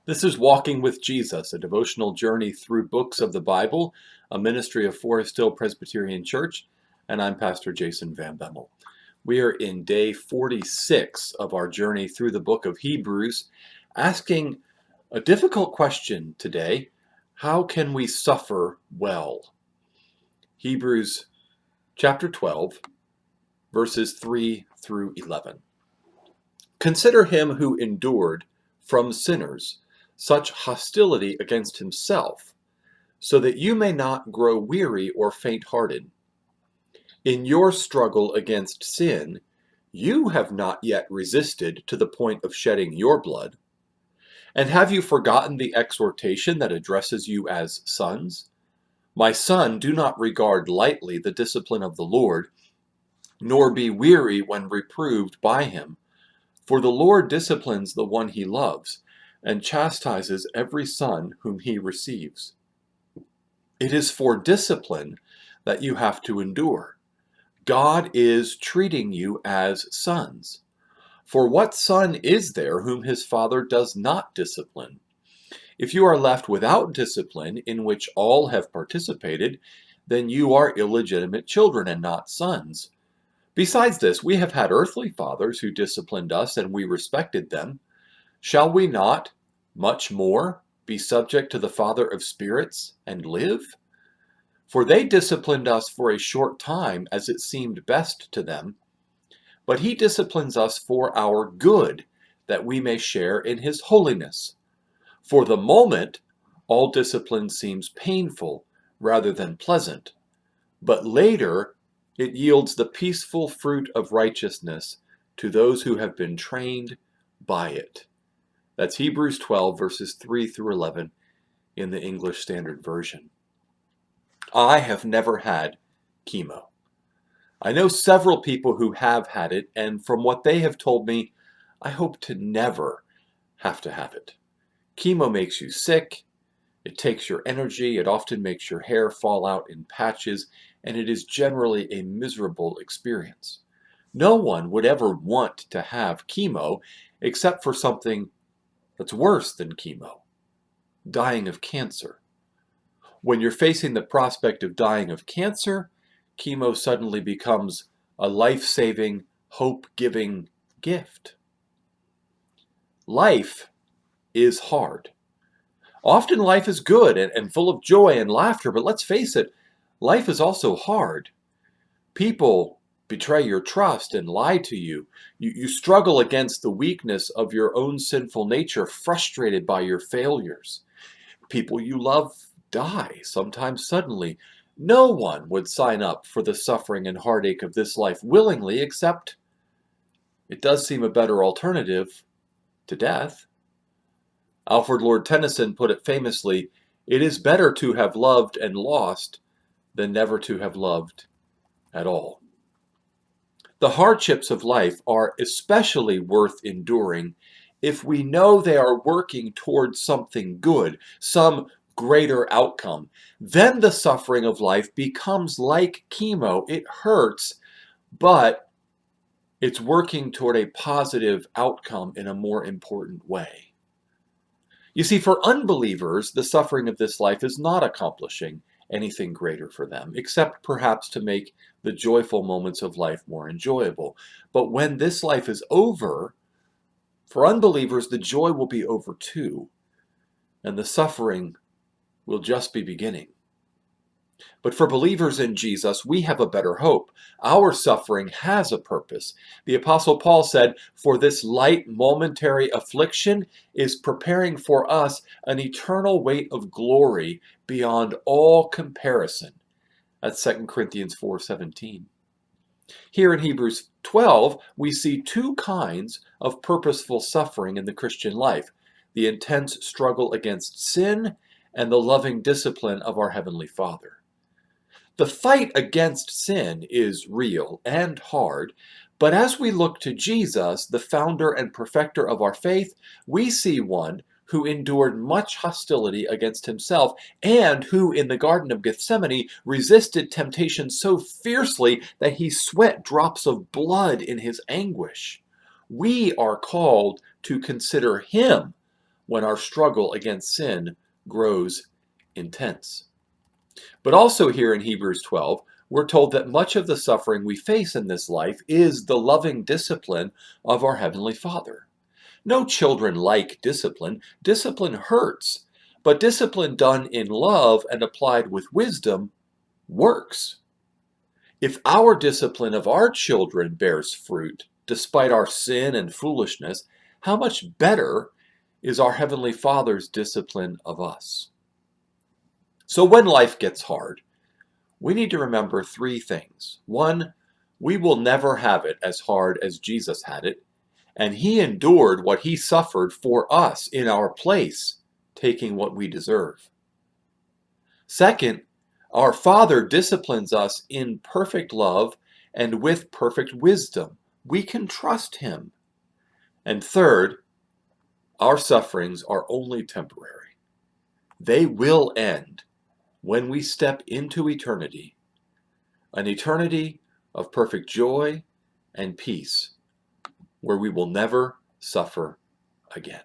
This is Walking with Jesus, a devotional journey through books of the Bible, a ministry of Forest Hill Presbyterian Church, and I'm Pastor Jason Van Bemmel. We are in day 46 of our journey through the book of Hebrews, asking a difficult question today: how can we suffer well? Hebrews chapter 12, verses 3 through 11. Consider him who endured from sinners such hostility against himself, so that you may not grow weary or faint-hearted. In your struggle against sin, you have not yet resisted to the point of shedding your blood. And have you forgotten the exhortation that addresses you as sons? My son, do not regard lightly the discipline of the Lord, nor be weary when reproved by him. For the Lord disciplines the one he loves, and chastises every son whom he receives. It is for discipline that you have to endure. God is treating you as sons. For what son is there whom his father does not discipline? If you are left without discipline, in which all have participated, then you are illegitimate children and not sons. Besides this, we have had earthly fathers who disciplined us, and we respected them. Shall we not, much more, be subject to the Father of spirits and live? For they disciplined us for a short time as it seemed best to them, but he disciplines us for our good, that we may share in his holiness. For the moment, all discipline seems painful rather than pleasant, but later it yields the peaceful fruit of righteousness to those who have been trained by it. That's Hebrews 12, verses 3 through 11 in the English Standard Version. I have never had chemo. I know several people who have had it, and from what they have told me, I hope to never have to have it. Chemo makes you sick, it takes your energy, it often makes your hair fall out in patches, and it is generally a miserable experience. No one would ever want to have chemo except for something that's worse than chemo: dying of cancer. When you're facing the prospect of dying of cancer, chemo suddenly becomes a life-saving, hope-giving gift. Life is hard. Often life is good and full of joy and laughter, but let's face it, life is also hard. People betray your trust and lie to you. You struggle against the weakness of your own sinful nature, frustrated by your failures. People you love die, sometimes suddenly. No one would sign up for the suffering and heartache of this life willingly, except it does seem a better alternative to death. Alfred Lord Tennyson put it famously, "It is better to have loved and lost than never to have loved at all." The hardships of life are especially worth enduring if we know they are working towards something good, some greater outcome. Then the suffering of life becomes like chemo. It hurts, but it's working toward a positive outcome in a more important way. You see, for unbelievers, the suffering of this life is not accomplishing anything greater for them, except perhaps to make the joyful moments of life more enjoyable. But when this life is over, for unbelievers, the joy will be over too, and the suffering will just be beginning. But for believers in Jesus, we have a better hope. Our suffering has a purpose. The Apostle Paul said, "For this light momentary affliction is preparing for us an eternal weight of glory beyond all comparison." That's 2 Corinthians 4:17. Here in Hebrews 12, we see two kinds of purposeful suffering in the Christian life: the intense struggle against sin and the loving discipline of our Heavenly Father. The fight against sin is real and hard, but as we look to Jesus, the founder and perfecter of our faith, we see one who endured much hostility against himself and who in the Garden of Gethsemane resisted temptation so fiercely that he sweat drops of blood in his anguish. We are called to consider him when our struggle against sin grows intense. But also here in Hebrews 12, we're told that much of the suffering we face in this life is the loving discipline of our Heavenly Father. No children like discipline. Discipline hurts, but discipline done in love and applied with wisdom works. If our discipline of our children bears fruit, despite our sin and foolishness, how much better is our Heavenly Father's discipline of us? So when life gets hard, we need to remember three things. One, we will never have it as hard as Jesus had it, and He endured what He suffered for us in our place, taking what we deserve. Second, our Father disciplines us in perfect love and with perfect wisdom. We can trust Him. And third, our sufferings are only temporary. They will end when we step into eternity, an eternity of perfect joy and peace, where we will never suffer again.